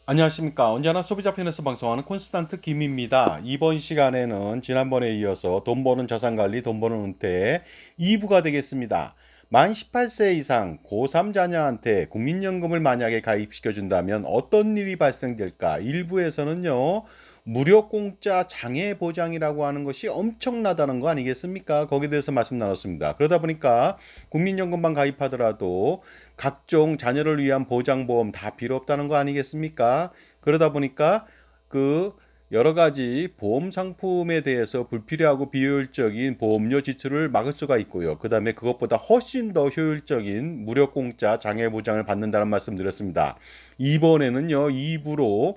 안녕하십니까. 언제나 소비자 편에서 방송하는 콘스탄트 김입니다. 이번 시간에는 지난번에 이어서 돈 버는 자산관리, 돈 버는 은퇴 2부가 되겠습니다. 만 18세 이상 고3 자녀한테 국민연금을 만약에 가입시켜준다면 어떤 일이 발생될까? 1부에서는요, 무료 공짜 장애 보장이라고 하는 것이 엄청나다는 거 아니겠습니까? 거기에 대해서 말씀 나눴습니다. 그러다 보니까 국민연금만 가입하더라도 각종 자녀를 위한 보장보험 다 필요 없다는 거 아니겠습니까? 그러다 보니까 그 여러 가지 보험 상품에 대해서 불필요하고 비효율적인 보험료 지출을 막을 수가 있고요. 그 다음에 그것보다 훨씬 더 효율적인 무료 공짜 장애 보장을 받는다는 말씀 드렸습니다. 이번에는요, 2부로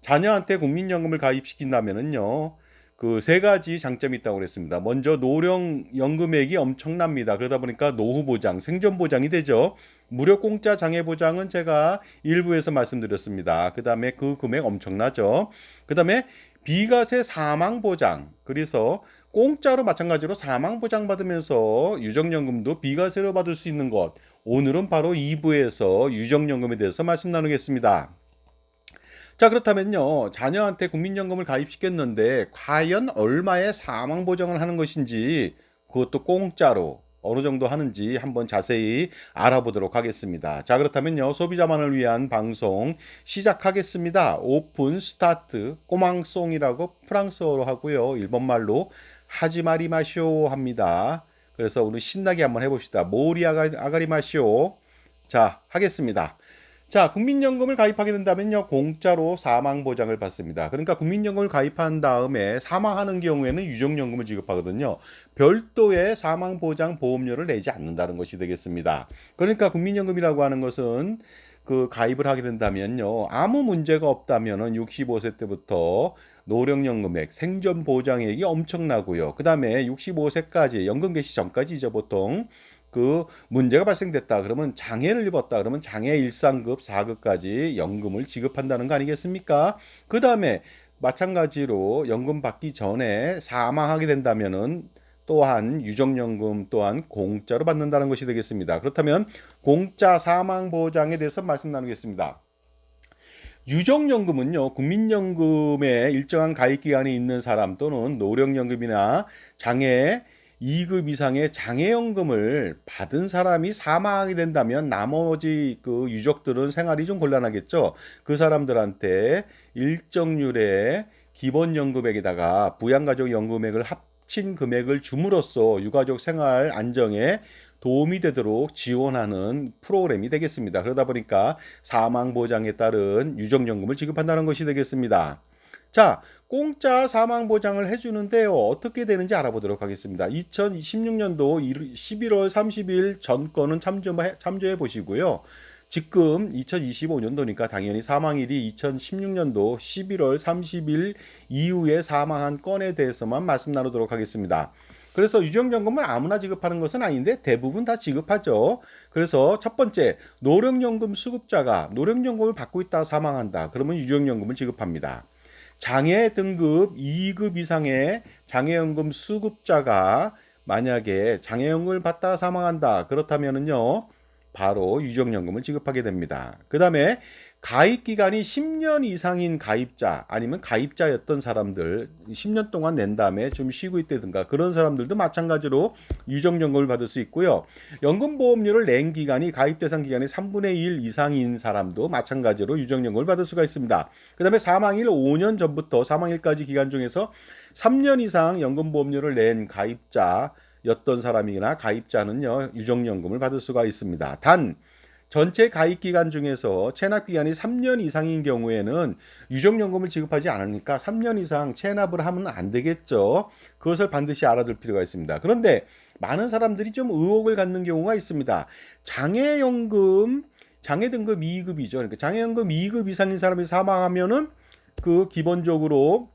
자녀한테 국민연금을 가입시킨다면은요, 그 세 가지 장점이 있다고 그랬습니다. 먼저 노령 연금액이 엄청납니다. 그러다 보니까 노후 보장, 생존 보장이 되죠. 무료 공짜 장애 보장은 제가 일부에서 말씀드렸습니다. 그 다음에 그 금액 엄청나죠. 그 다음에 비과세 사망 보장. 그래서 공짜로 마찬가지로 사망 보장 받으면서 유정연금도 비과세로 받을 수 있는 것. 오늘은 바로 2부에서 유정연금에 대해서 말씀 나누겠습니다. 자, 그렇다면요. 자녀한테 국민연금을 가입시켰는데 과연 얼마의 사망 보장을 하는 것인지 그것도 공짜로 어느 정도 하는지 한번 자세히 알아보도록 하겠습니다. 자, 그렇다면요. 소비자만을 위한 방송 시작하겠습니다. 오픈 스타트 꼬망송이라고 프랑스어로 하고요. 일본말로 하지 마리 마쇼 합니다. 그래서 우리 신나게 한번 해봅시다. 모리 아가리 마쇼. 자, 하겠습니다. 자, 국민연금을 가입하게 된다면요, 공짜로 사망 보장을 받습니다. 그러니까 국민연금을 가입한 다음에 사망하는 경우에는 유족연금을 지급하거든요. 별도의 사망 보장 보험료를 내지 않는다는 것이 되겠습니다. 그러니까 국민연금이라고 하는 것은 그 가입을 하게 된다면요, 아무 문제가 없다면은 65세 때부터 노령연금액, 생존 보장액이 엄청나고요. 그 다음에 65세까지 연금 개시 전까지죠, 보통. 그 문제가 발생됐다 그러면 장애를 입었다 그러면 장애 1상급 4급까지 연금을 지급한다는 거 아니겠습니까? 그 다음에 마찬가지로 연금 받기 전에 사망하게 된다면은 또한 유족연금 또한 공짜로 받는다는 것이 되겠습니다. 그렇다면 공짜 사망 보장에 대해서 말씀 나누겠습니다. 유족연금은요, 국민연금에 일정한 가입기간이 있는 사람 또는 노령연금이나 장애 2급 이상의 장애연금을 받은 사람이 사망하게 된다면 나머지 그 유족들은 생활이 좀 곤란하겠죠. 그 사람들한테 일정률의 기본연금액에다가 부양가족연금액을 합친 금액을 줌으로써 유가족 생활 안정에 도움이 되도록 지원하는 프로그램이 되겠습니다. 그러다 보니까 사망 보장에 따른 유족연금을 지급한다는 것이 되겠습니다. 자, 공짜 사망 보장을 해주는데요. 어떻게 되는지 알아보도록 하겠습니다. 2016년도 11월 30일 전 건은 참조해 보시고요. 지금 2025년도니까 당연히 사망일이 2016년도 11월 30일 이후에 사망한 건에 대해서만 말씀 나누도록 하겠습니다. 그래서 유족연금을 아무나 지급하는 것은 아닌데 대부분 다 지급하죠. 그래서 첫 번째, 노령연금 수급자가 노령연금을 받고 있다 사망한다. 그러면 유족연금을 지급합니다. 장애 등급 2급 이상의 장애연금 수급자가 만약에 장애연금을 받다 사망한다. 그렇다면은요, 바로 유족연금을 지급하게 됩니다. 그 다음에 가입 기간이 10년 이상인 가입자 아니면 가입자였던 사람들 10년 동안 낸 다음에 좀 쉬고 있다든가 그런 사람들도 마찬가지로 유족연금을 받을 수 있고요. 연금보험료를 낸 기간이 가입 대상 기간의 3분의 1 이상인 사람도 마찬가지로 유족연금을 받을 수가 있습니다. 그 다음에 사망일 5년 전부터 사망일까지 기간 중에서 3년 이상 연금보험료를 낸 가입자였던 사람이나 가입자는요, 유족연금을 받을 수가 있습니다. 단, 전체 가입 기간 중에서 체납 기간이 3년 이상인 경우에는 유족연금을 지급하지 않으니까 3년 이상 체납을 하면 안 되겠죠. 그것을 반드시 알아둘 필요가 있습니다. 그런데 많은 사람들이 좀 의혹을 갖는 경우가 있습니다. 장애연금, 장애 등급 2급이죠. 그러니까 장애연금 2급 이상인 사람이 사망하면은 그 기본적으로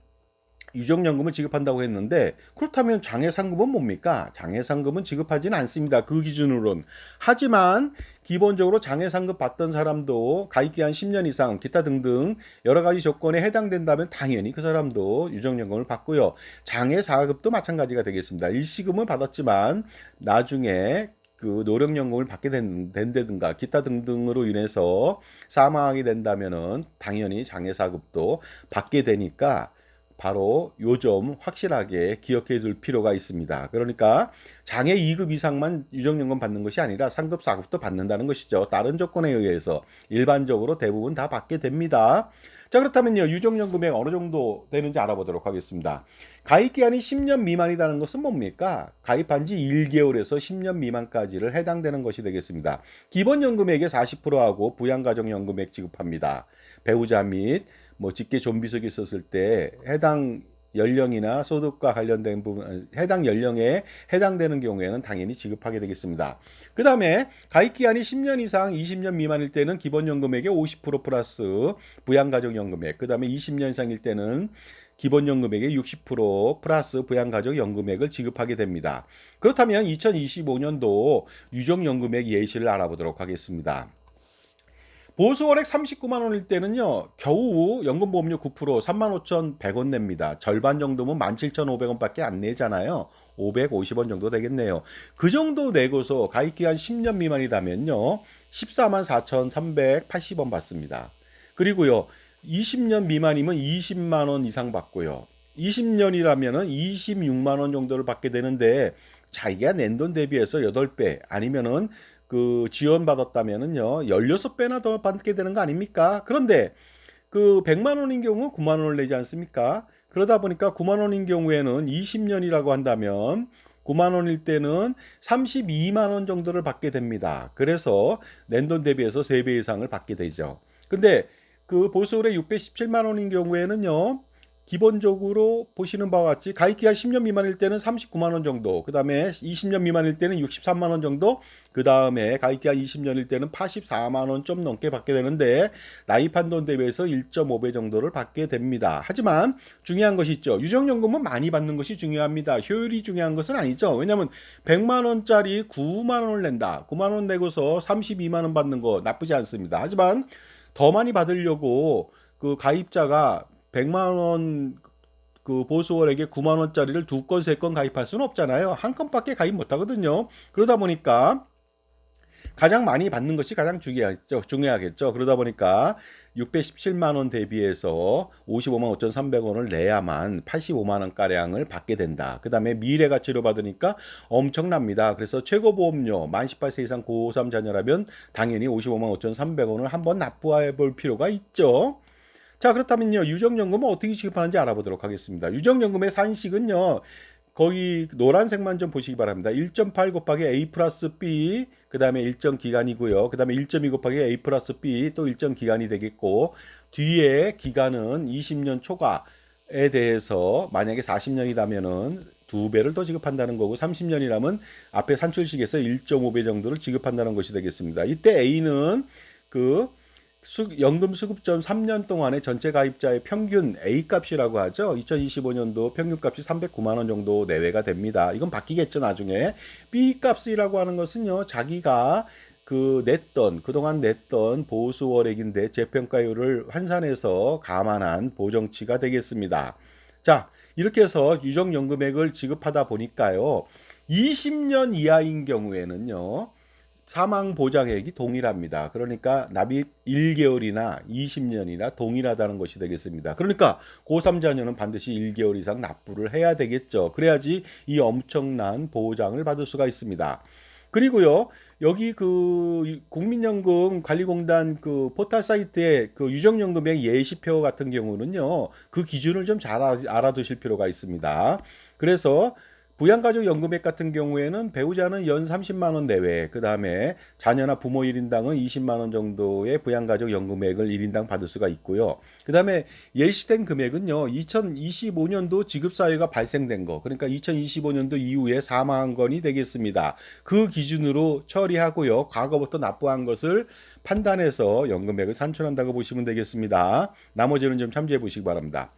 유족연금을 지급한다고 했는데 그렇다면 장애상급은 뭡니까? 장애상급은 지급하지는 않습니다. 그 기준으로는. 하지만 기본적으로 장애상급 받던 사람도 가입기한 10년 이상 기타 등등 여러 가지 조건에 해당된다면 당연히 그 사람도 유족연금을 받고요. 장애 4급도 마찬가지가 되겠습니다. 일시금을 받았지만 나중에 그 노령연금을 받게 된다든가 기타 등등으로 인해서 사망하게 된다면은 당연히 장애사급도 받게 되니까 바로 요 점 확실하게 기억해 둘 필요가 있습니다. 그러니까 장애 2급 이상만 유정연금 받는 것이 아니라 3급, 4급도 받는다는 것이죠. 다른 조건에 의해서 일반적으로 대부분 다 받게 됩니다. 자, 그렇다면요, 유정연 금액 어느 정도 되는지 알아보도록 하겠습니다. 가입 기간이 10년 미만이라는 것은 뭡니까? 가입한 지 1개월에서 10년 미만까지를 해당되는 것이 되겠습니다. 기본연금액의 40%하고 부양가족연금액 지급합니다. 배우자 및 뭐 직계 좀비속이 있었을 때 해당 연령이나 소득과 관련된 부분, 해당 연령에 해당되는 경우에는 당연히 지급하게 되겠습니다. 그 다음에 가입기간이 10년 이상 20년 미만일 때는 기본연금액의 50% 플러스 부양가족연금액, 그 다음에 20년 이상일 때는 기본연금액의 60% 플러스 부양가족연금액을 지급하게 됩니다. 그렇다면 2025년도 유정연금액 예시를 알아보도록 하겠습니다. 보수월액 39만 원일 때는요, 겨우 연금보험료 9% 35,100원 냅니다. 절반 정도면 17,500원밖에 안 내잖아요. 550원 정도 되겠네요. 그 정도 내고서 가입기간 10년 미만이다면요, 14만 4,380원 받습니다. 그리고요, 20년 미만이면 20만 원 이상 받고요. 20년이라면은 26만 원 정도를 받게 되는데, 자기가 낸 돈 대비해서 8배 아니면은 그 지원받았다면은요 16배나 더 받게 되는 거 아닙니까? 그런데 그 100만 원인 경우 9만 원을 내지 않습니까? 그러다 보니까 9만 원인 경우에는 20년이라고 한다면 9만 원일 때는 32만 원 정도를 받게 됩니다. 그래서 낸 돈 대비해서 3배 이상을 받게 되죠. 근데 그 보수월에 617만 원인 경우에는요, 기본적으로 보시는 바와 같이 가입기간 10년 미만일 때는 39만 원 정도, 그 다음에 20년 미만일 때는 63만 원 정도, 그 다음에 가입기간 20년일 때는 84만 원 좀 넘게 받게 되는데 나입한 돈 대비해서 1.5배 정도를 받게 됩니다. 하지만 중요한 것이 있죠. 유정연금은 많이 받는 것이 중요합니다. 효율이 중요한 것은 아니죠. 왜냐하면 100만 원짜리 9만 원을 낸다. 9만 원 내고서 32만 원 받는 거 나쁘지 않습니다. 하지만 더 많이 받으려고 그 가입자가 100만 원 그 보수월에게 9만 원짜리를 2건, 3건 가입할 수는 없잖아요. 한 건밖에 가입 못 하거든요. 그러다 보니까 가장 많이 받는 것이 가장 중요하겠죠. 그러다 보니까 617만 원 대비해서 55만 5,300원을 내야만 85만 원 가량을 받게 된다. 그 다음에 미래가치로 받으니까 엄청납니다. 그래서 최고보험료 만 18세 이상 고3 자녀라면 당연히 55만 5,300원을 한번 납부해 볼 필요가 있죠. 자, 그렇다면요, 유정연금은 어떻게 지급하는지 알아보도록 하겠습니다. 유정연금의 산식은요, 거기 노란색만 좀 보시기 바랍니다. 1.8 곱하기 A 플러스 B, 그 다음에 일정 기간이고요. 그 다음에 1.2 곱하기 A 플러스 B, 또 일정 기간이 되겠고, 뒤에 기간은 20년 초과에 대해서 만약에 40년이라면은 2배를 더 지급한다는 거고, 30년이라면 앞에 산출식에서 1.5배 정도를 지급한다는 것이 되겠습니다. 이때 A는 그 연금 수급전 3년 동안의 전체 가입자의 평균 A값이라고 하죠. 2025년도 평균값이 309만 원 정도 내외가 됩니다. 이건 바뀌겠죠, 나중에. B값이라고 하는 것은요, 자기가 그동안 냈던 보수월액인데 재평가율을 환산해서 감안한 보정치가 되겠습니다. 자, 이렇게 해서 유정연금액을 지급하다 보니까요, 20년 이하인 경우에는요, 사망 보장액이 동일합니다. 그러니까 납입 1개월이나 20년이나 동일하다는 것이 되겠습니다. 그러니까 고3 자녀는 반드시 1개월 이상 납부를 해야 되겠죠. 그래야지 이 엄청난 보장을 받을 수가 있습니다. 그리고요, 여기 그 국민연금관리공단 그 포털 사이트에 그 유정연금액 예시표 같은 경우는요, 그 기준을 좀 잘 알아두실 필요가 있습니다. 그래서 부양가족 연금액 같은 경우에는 배우자는 연 30만 원 내외, 그 다음에 자녀나 부모 1인당은 20만 원 정도의 부양가족 연금액을 1인당 받을 수가 있고요. 그 다음에 예시된 금액은요, 2025년도 지급사유가 발생된 거, 그러니까 2025년도 이후에 사망한 건이 되겠습니다. 그 기준으로 처리하고요, 과거부터 납부한 것을 판단해서 연금액을 산출한다고 보시면 되겠습니다. 나머지는 좀 참조해 보시기 바랍니다.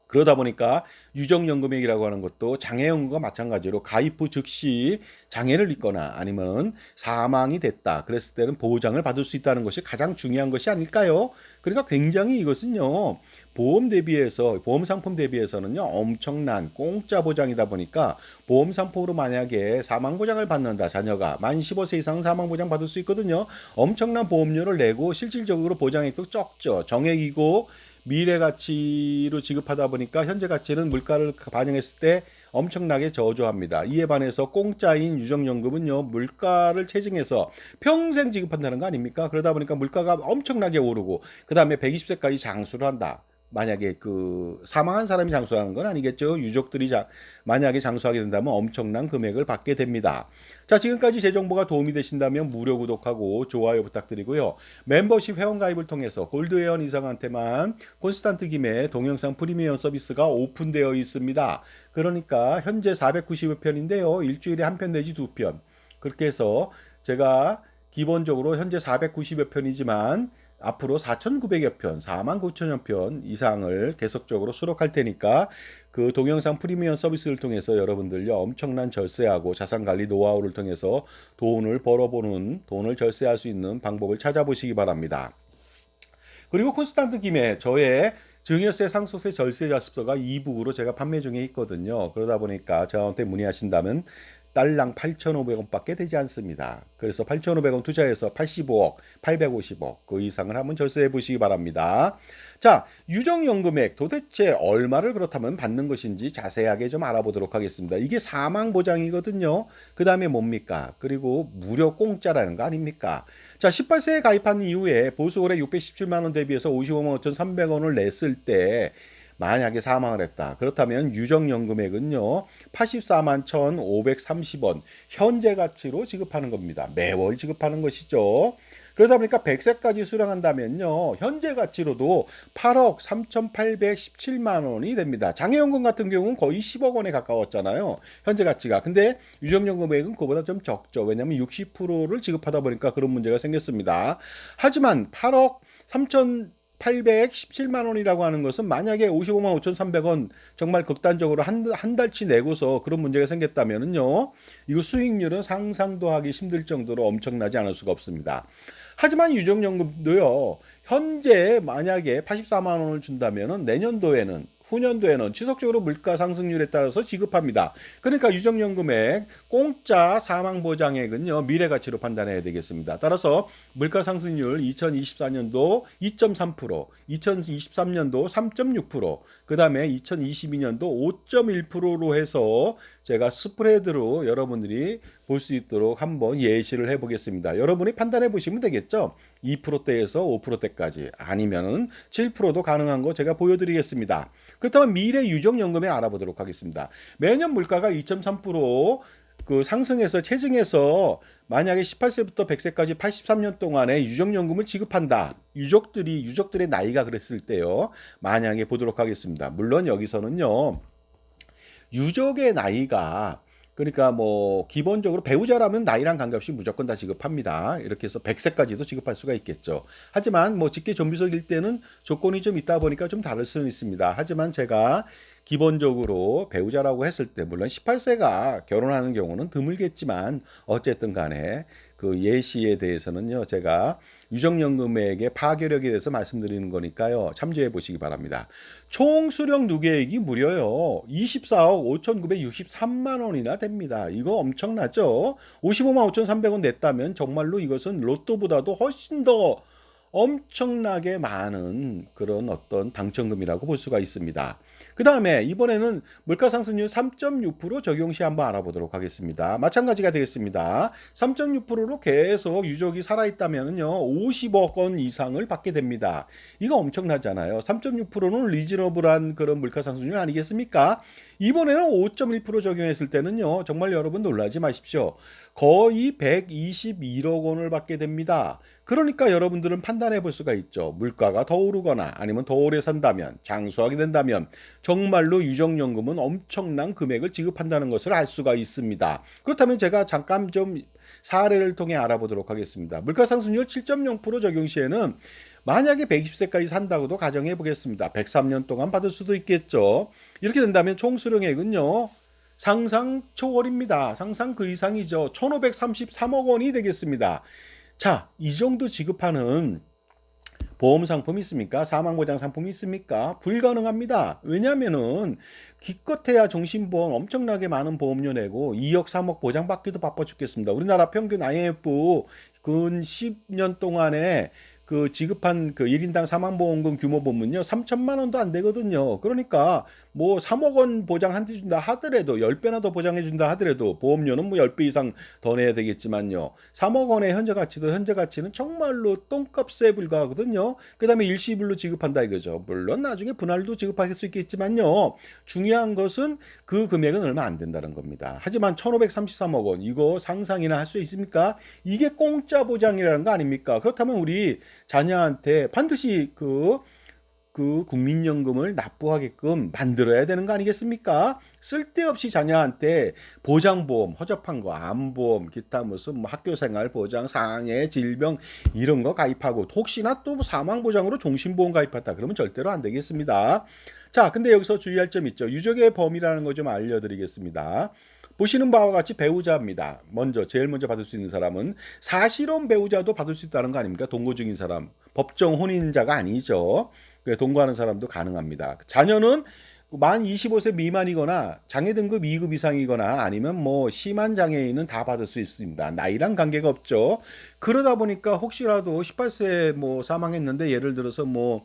그러다 보니까 유정연금액이라고 하는 것도 장애연금과 마찬가지로 가입 후 즉시 장애를 입거나 아니면 사망이 됐다 그랬을 때는 보장을 받을 수 있다는 것이 가장 중요한 것이 아닐까요? 그러니까 굉장히 이것은요, 보험 대비해서 보험 상품 대비해서는요 엄청난 공짜 보장이다 보니까 보험 상품으로 만약에 사망 보장을 받는다 자녀가 만 15세 이상 사망 보장 받을 수 있거든요. 엄청난 보험료를 내고 실질적으로 보장액도 적죠. 정액이고 미래 가치로 지급하다 보니까 현재 가치는 물가를 반영했을 때 엄청나게 저조합니다. 이에 반해서 공짜인 유정연금은요 물가를 체증해서 평생 지급한다는 거 아닙니까? 그러다 보니까 물가가 엄청나게 오르고 그 다음에 120세까지 장수를 한다. 만약에 그 사망한 사람이 장수하는 건 아니겠죠. 유족들이 만약에 장수하게 된다면 엄청난 금액을 받게 됩니다. 자, 지금까지 제 정보가 도움이 되신다면 무료 구독하고 좋아요 부탁드리고요. 멤버십 회원가입을 통해서 골드 회원 이상한테만 콘스탄트 김의 동영상 프리미엄 서비스가 오픈되어 있습니다. 그러니까 현재 490여 편인데요. 일주일에 한 편 내지 두 편. 그렇게 해서 제가 기본적으로 현재 490여 편이지만 앞으로 4,900여 편, 49,000여 편 이상을 계속적으로 수록할 테니까 그 동영상 프리미엄 서비스를 통해서 여러분들요 엄청난 절세하고 자산관리 노하우를 통해서 돈을 절세할 수 있는 방법을 찾아보시기 바랍니다. 그리고 콘스탄트 김에 저의 증여세, 상속세, 절세 자습서가 이북으로 제가 판매 중에 있거든요. 그러다 보니까 저한테 문의하신다면 딸랑 8,500원밖에 되지 않습니다. 그래서 8,500원 투자해서 85억, 850억 그 이상을 한번 절세해 보시기 바랍니다. 자, 유정연금액 도대체 얼마를 그렇다면 받는 것인지 자세하게 좀 알아보도록 하겠습니다. 이게 사망 보장이거든요. 그 다음에 뭡니까? 그리고 무료 공짜라는 거 아닙니까? 자, 18세에 가입한 이후에 보수월에 617만 원 대비해서 55만 5,300원을 냈을 때 만약에 사망을 했다. 그렇다면 유정연금액은요. 84만 1,530원 현재 가치로 지급하는 겁니다. 매월 지급하는 것이죠. 그러다 보니까 100세까지 수령한다면요. 현재 가치로도 8억 3,817만 원이 됩니다. 장애연금 같은 경우는 거의 10억 원에 가까웠잖아요. 현재 가치가. 근데 유정연금액은 그보다 좀 적죠. 왜냐하면 60%를 지급하다 보니까 그런 문제가 생겼습니다. 하지만 8억 3,817만 원이라고 하는 것은 만약에 55만 5,300원 정말 극단적으로 한 달치 내고서 그런 문제가 생겼다면요. 이거 수익률은 상상도 하기 힘들 정도로 엄청나지 않을 수가 없습니다. 하지만 유정연금도요. 현재 만약에 84만 원을 준다면은 내년도에는 후년도에는 지속적으로 물가 상승률에 따라서 지급합니다. 그러니까 유정연금액 공짜 사망보장액은요. 미래가치로 판단해야 되겠습니다. 따라서 물가 상승률 2024년도 2.3%, 2023년도 3.6%, 그 다음에 2022년도 5.1%로 해서 제가 스프레드로 여러분들이 볼 수 있도록 한번 예시를 해보겠습니다. 여러분이 판단해 보시면 되겠죠. 2%대에서 5%대까지 아니면은 7%도 가능한 거 제가 보여드리겠습니다. 그렇다면 미래 유정연금에 알아보도록 하겠습니다. 매년 물가가 2.3%그 상승해서 체증해서 만약에 18세부터 100세까지 83년 동안에 유정연금을 지급한다. 유족들의 나이가 그랬을 때요. 만약에 보도록 하겠습니다. 물론 여기서는요. 유족의 나이가 그러니까 뭐 기본적으로 배우자라면 나이랑 관계없이 무조건 다 지급합니다. 이렇게 해서 100세까지도 지급할 수가 있겠죠. 하지만 뭐 직계 좀비속일 때는 조건이 좀 있다 보니까 좀 다를 수는 있습니다. 하지만 제가 기본적으로 배우자라고 했을 때 물론 18세가 결혼하는 경우는 드물겠지만 어쨌든 간에 그 예시에 대해서는요. 제가 유정연금액의 파괴력에 대해서 말씀드리는 거니까요. 참조해 보시기 바랍니다. 총 수령 누계액이 무려요. 24억 5,963만 원이나 됩니다. 이거 엄청나죠? 55만 5,300원 냈다면 정말로 이것은 로또보다도 훨씬 더 엄청나게 많은 그런 어떤 당첨금이라고 볼 수가 있습니다. 그 다음에 이번에는 물가상승률 3.6% 적용 시 한번 알아보도록 하겠습니다. 마찬가지가 되겠습니다. 3.6%로 계속 유족이 살아있다면요 50억 원 이상을 받게 됩니다. 이거 엄청나잖아요. 3.6%는 리즈너블한 그런 물가상승률 아니겠습니까? 이번에는 5.1% 적용했을 때는요 정말 여러분 놀라지 마십시오. 거의 121억 원을 받게 됩니다. 그러니까 여러분들은 판단해 볼 수가 있죠. 물가가 더 오르거나 아니면 더 오래 산다면 장수하게 된다면 정말로 유정연금은 엄청난 금액을 지급한다는 것을 알 수가 있습니다. 그렇다면 제가 잠깐 좀 사례를 통해 알아보도록 하겠습니다. 물가상승률 7.0% 적용 시에는 만약에 120세까지 산다고도 가정해 보겠습니다. 103년 동안 받을 수도 있겠죠. 이렇게 된다면 총 수령액은요. 상상 초월입니다. 상상 그 이상이죠. 1,533억 원이 되겠습니다. 자, 이 정도 지급하는 보험 상품이 있습니까? 사망 보장 상품이 있습니까? 불가능합니다. 왜냐면은 기껏해야 종신보험 엄청나게 많은 보험료 내고 2억 3억 보장받기도 바빠 죽겠습니다. 우리나라 평균 IMF 근 10년 동안에 그 지급한 그 1인당 사망보험금 규모 보면요. 3천만 원도 안 되거든요. 그러니까 뭐 3억 원 보장해 준다 하더라도 10배나 더 보장해 준다 하더라도 보험료는 뭐 10배 이상 더 내야 되겠지만요. 3억 원의 현재 가치는 정말로 똥값에 불과하거든요. 그다음에 일시불로 지급한다 이거죠. 물론 나중에 분할도 지급할 수 있겠지만요. 중요한 것은 그 금액은 얼마 안 된다는 겁니다. 하지만 1,533억 원 이거 상상이나 할 수 있습니까? 이게 공짜 보장이라는 거 아닙니까? 그렇다면 우리 자녀한테 반드시 그 국민연금을 납부하게끔 만들어야 되는 거 아니겠습니까? 쓸데없이 자녀한테 보장보험, 허접한 거, 암보험, 기타 무슨 뭐 학교생활 보장, 상해, 질병 이런 거 가입하고 혹시나 또 사망보장으로 종신보험 가입했다 그러면 절대로 안 되겠습니다. 자, 근데 여기서 주의할 점 있죠. 유족의 범위라는 거 좀 알려드리겠습니다. 보시는 바와 같이 배우자입니다. 제일 먼저 받을 수 있는 사람은 사실혼 배우자도 받을 수 있다는 거 아닙니까? 동거 중인 사람. 법정 혼인자가 아니죠. 동거하는 사람도 가능합니다. 자녀는 만 25세 미만이거나 장애 등급 2급 이상이거나 아니면 뭐 심한 장애인은 다 받을 수 있습니다. 나이랑 관계가 없죠. 그러다 보니까 혹시라도 18세 뭐 사망했는데 예를 들어서 뭐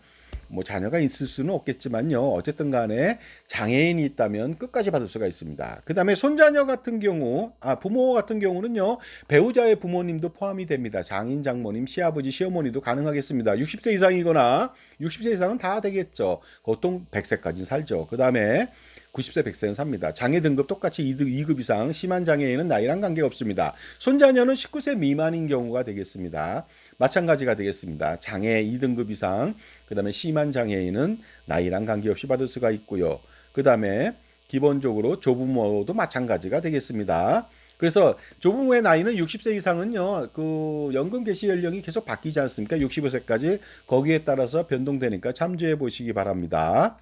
자녀가 있을 수는 없겠지만요. 어쨌든 간에 장애인이 있다면 끝까지 받을 수가 있습니다. 그 다음에 손자녀 같은 경우, 부모 같은 경우는요. 배우자의 부모님도 포함이 됩니다. 장인, 장모님, 시아버지, 시어머니도 가능하겠습니다. 60세 이상이거나 60세 이상은 다 되겠죠. 보통 100세까지는 살죠. 그 다음에 90세, 100세는 삽니다. 장애 등급 똑같이 2급 이상, 심한 장애인은 나이랑 관계가 없습니다. 손자녀는 19세 미만인 경우가 되겠습니다. 마찬가지가 되겠습니다. 장애 2등급 이상, 그 다음에 심한 장애인은 나이랑 관계없이 받을 수가 있고요. 그 다음에 기본적으로 조부모도 마찬가지가 되겠습니다. 그래서 조부모의 나이는 60세 이상은요, 그 연금 개시 연령이 계속 바뀌지 않습니까? 65세까지 거기에 따라서 변동되니까 참조해 보시기 바랍니다.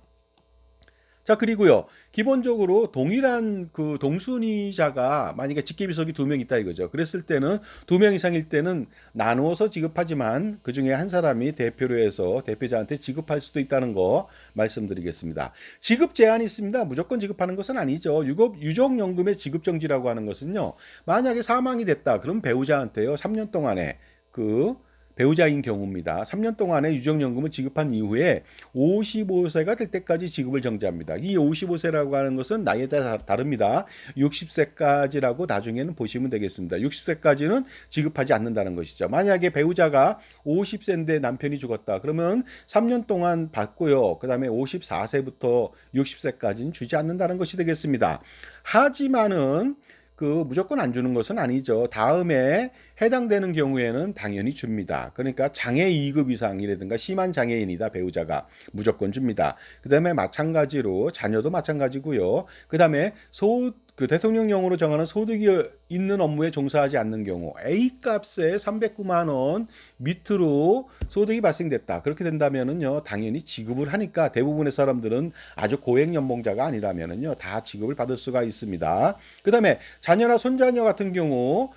자, 그리고요. 기본적으로 동일한 그 동순이자가 만약에 직계비속이 2명 있다 이거죠. 그랬을 때는 2명 이상일 때는 나누어서 지급하지만 그중에 한 사람이 대표로 해서 대표자한테 지급할 수도 있다는 거 말씀드리겠습니다. 지급 제한이 있습니다. 무조건 지급하는 것은 아니죠. 유족연금의 지급정지라고 하는 것은요. 만약에 사망이 됐다. 그럼 배우자한테요. 3년 동안에 그 배우자인 경우입니다. 3년 동안의 유족연금을 지급한 이후에 55세가 될 때까지 지급을 정지합니다. 이 55세라고 하는 것은 나이에 따라 다릅니다. 60세까지라고 나중에는 보시면 되겠습니다. 60세까지는 지급하지 않는다는 것이죠. 만약에 배우자가 50세인데 남편이 죽었다. 그러면 3년 동안 받고요. 그 다음에 54세부터 60세까지는 주지 않는다는 것이 되겠습니다. 하지만은 무조건 안 주는 것은 아니죠. 다음에 해당되는 경우에는 당연히 줍니다. 그러니까 장애 2급 이상이라든가 심한 장애인이다 배우자가 무조건 줍니다. 그 다음에 마찬가지로 자녀도 마찬가지고요. 그 다음에 대통령령으로 정하는 소득이 있는 업무에 종사하지 않는 경우 A값에 309만 원 밑으로 소득이 발생됐다. 그렇게 된다면은요, 당연히 지급을 하니까 대부분의 사람들은 아주 고액 연봉자가 아니라면은요, 다 지급을 받을 수가 있습니다. 그 다음에 자녀나 손자녀 같은 경우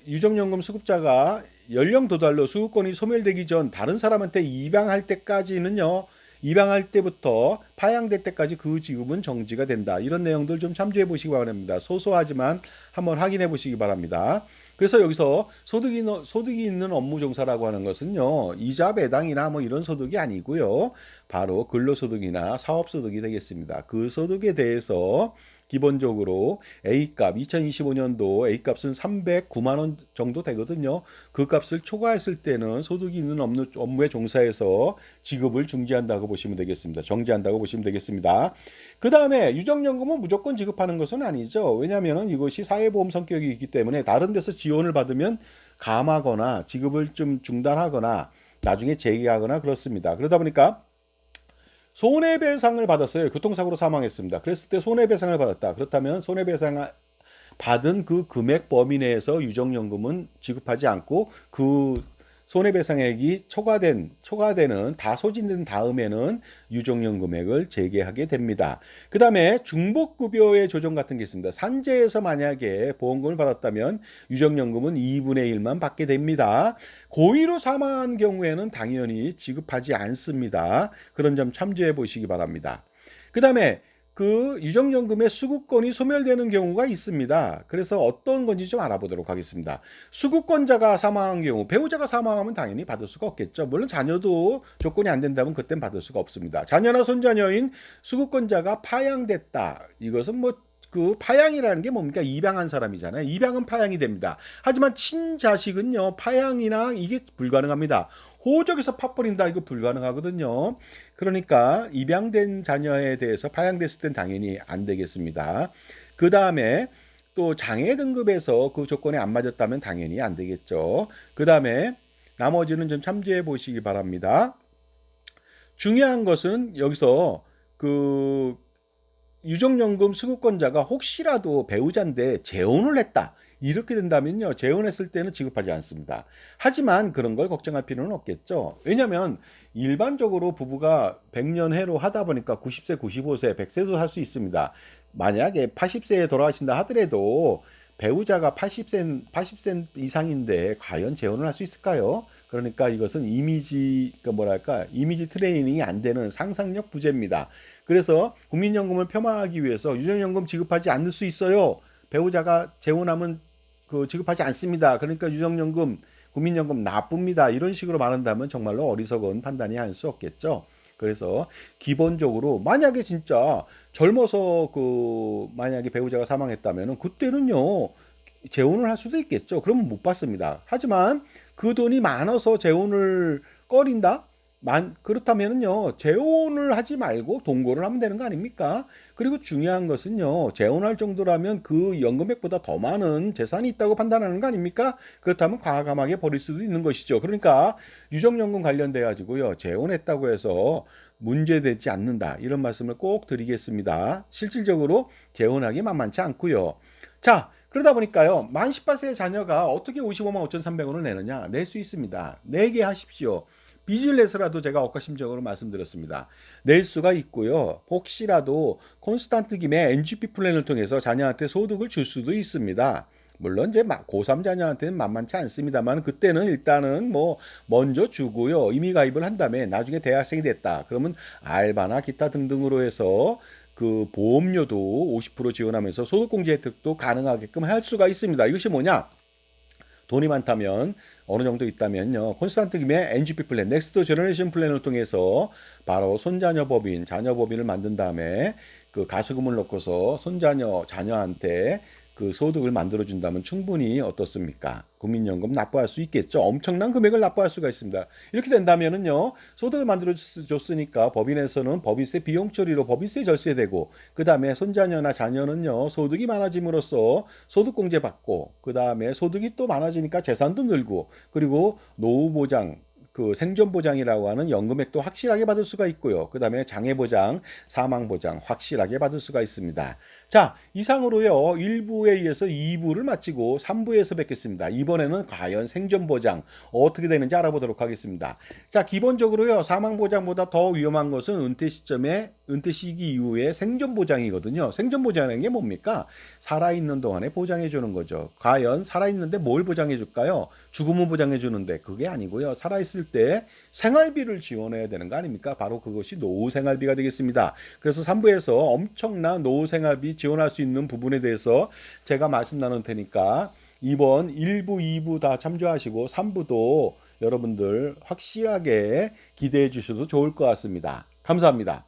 유족연금 수급자가 연령 도달로 수급권이 소멸되기 전 다른 사람한테 입양할 때까지는요. 입양할 때부터 파양될 때까지 그 지급은 정지가 된다. 이런 내용들 좀 참조해 보시기 바랍니다. 소소하지만 한번 확인해 보시기 바랍니다. 그래서 여기서 소득이 있는 업무 종사라고 하는 것은요. 이자 배당이나 뭐 이런 소득이 아니고요. 바로 근로소득이나 사업소득이 되겠습니다. 그 소득에 대해서 기본적으로 A값 2025년도 A값은 309만 원 정도 되거든요. 그 값을 초과했을 때는 소득이 있는 업무에 종사해서 지급을 중지한다고 보시면 되겠습니다. 정지한다고 보시면 되겠습니다. 그 다음에 유족연금은 무조건 지급하는 것은 아니죠. 왜냐하면 이것이 사회보험 성격이 있기 때문에 다른 데서 지원을 받으면 감하거나 지급을 좀 중단하거나 나중에 재개하거나 그렇습니다. 그러다 보니까 손해배상을 받았어요. 교통사고로 사망했습니다. 그랬을 때 손해배상을 받았다. 그렇다면 손해배상을 받은 그 금액 범위 내에서 유족연금은 지급하지 않고 그 손해배상액이 초과되는 다 소진된 다음에는 유종령 금액을 재개하게 됩니다. 그 다음에 중복급여의 조정 같은 게 있습니다. 산재에서 만약에 보험금을 받았다면 유종연금은 2분의 1만 받게 됩니다. 고의로 사망한 경우에는 당연히 지급하지 않습니다. 그런 점 참조해 보시기 바랍니다. 그 다음에 그 유정연금의 수급권이 소멸되는 경우가 있습니다. 그래서 어떤 건지 좀 알아보도록 하겠습니다. 수급권자가 사망한 경우, 배우자가 사망하면 당연히 받을 수가 없겠죠. 물론 자녀도 조건이 안 된다면 그땐 받을 수가 없습니다. 자녀나 손자녀인 수급권자가 파양됐다. 이것은 뭐 그 파양이라는 게 뭡니까? 입양한 사람이잖아요. 입양은 파양이 됩니다. 하지만 친자식은요, 파양이나 이게 불가능합니다. 호적에서 파버린다 이거 불가능하거든요. 그러니까 입양된 자녀에 대해서 파양됐을 땐 당연히 안 되겠습니다. 그 다음에 또 장애 등급에서 그 조건에 안 맞았다면 당연히 안 되겠죠. 그 다음에 나머지는 좀 참조해 보시기 바랍니다. 중요한 것은 여기서 그 유족연금 수급권자가 혹시라도 배우자인데 재혼을 했다. 이렇게 된다면요. 재혼했을 때는 지급하지 않습니다. 하지만 그런 걸 걱정할 필요는 없겠죠. 왜냐하면 일반적으로 부부가 100년 해로 하다 보니까 90세, 95세, 100세도 할 수 있습니다. 만약에 80세에 돌아가신다 하더라도 배우자가 80세 이상인데 과연 재혼을 할 수 있을까요? 그러니까 이것은 이미지 트레이닝이 안 되는 상상력 부재입니다. 그래서 국민연금을 폄하하기 위해서 유전연금 지급하지 않을 수 있어요. 배우자가 재혼하면 그 지급하지 않습니다. 그러니까 유전연금, 국민연금 나쁩니다. 이런 식으로 말한다면 정말로 어리석은 판단이 할 수 없겠죠. 그래서 기본적으로 만약에 진짜 젊어서 그 만약에 배우자가 사망했다면 그때는요 재혼을 할 수도 있겠죠. 그러면 못 받습니다. 하지만 그 돈이 많아서 재혼을 꺼린다? 그렇다면요 재혼을 하지 말고 동거를 하면 되는 거 아닙니까? 그리고 중요한 것은요 재혼할 정도라면 그 연금액보다 더 많은 재산이 있다고 판단하는 거 아닙니까? 그렇다면 과감하게 버릴 수도 있는 것이죠. 그러니까 유족연금 관련돼 가지고요 재혼했다고 해서 문제되지 않는다 이런 말씀을 꼭 드리겠습니다. 실질적으로 재혼하기 만만치 않고요. 자, 그러다 보니까요 만 18세의 자녀가 어떻게 55만 5,300원을 내느냐? 낼 수 있습니다. 내게 하십시오. 빚을 내서라도 제가 억가심적으로 말씀드렸습니다. 낼 수가 있고요. 혹시라도 콘스탄트 김의 NGP 플랜을 통해서 자녀한테 소득을 줄 수도 있습니다. 물론 이제 고3 자녀한테는 만만치 않습니다만 그때는 일단은 뭐 먼저 주고요. 이미 가입을 한 다음에 나중에 대학생이 됐다. 그러면 알바나 기타 등등으로 해서 그 보험료도 50% 지원하면서 소득공제 혜택도 가능하게끔 할 수가 있습니다. 이것이 뭐냐? 돈이 많다면 어느 정도 있다면요. 콘스탄트 김의 NGP 플랜, 넥스트 제너레이션 플랜을 통해서 바로 손자녀 법인, 자녀 법인을 만든 다음에 그 가수금을 넣고서 자녀한테 그 소득을 만들어 준다면 충분히 어떻습니까? 국민연금 납부할 수 있겠죠. 엄청난 금액을 납부할 수가 있습니다. 이렇게 된다면은요, 소득을 만들어 줬으니까 법인에서는 법인세 비용 처리로 법인세 절세되고, 그 다음에 손자녀나 자녀는요, 소득이 많아짐으로써 소득공제 받고, 그 다음에 소득이 또 많아지니까 재산도 늘고, 그리고 노후보장, 그 생존보장이라고 하는 연금액도 확실하게 받을 수가 있고요. 그 다음에 장애보장, 사망보장 확실하게 받을 수가 있습니다. 자, 이상으로요. 1부에 이어서 2부를 마치고 3부에서 뵙겠습니다. 이번에는 과연 생존보장 어떻게 되는지 알아보도록 하겠습니다. 자, 기본적으로요. 사망보장보다 더 위험한 것은 은퇴 시기 이후에 생존보장이거든요. 생존보장이라는 게 뭡니까? 살아있는 동안에 보장해주는 거죠. 과연 살아있는데 뭘 보장해줄까요? 죽음을 보장해주는데 그게 아니고요. 살아있을 때 생활비를 지원해야 되는 거 아닙니까? 바로 그것이 노후생활비가 되겠습니다. 그래서 3부에서 엄청난 노후생활비 지원할 수 있는 부분에 대해서 제가 말씀 나눌 테니까 이번 1부, 2부 다 참조하시고 3부도 여러분들 확실하게 기대해 주셔도 좋을 것 같습니다. 감사합니다.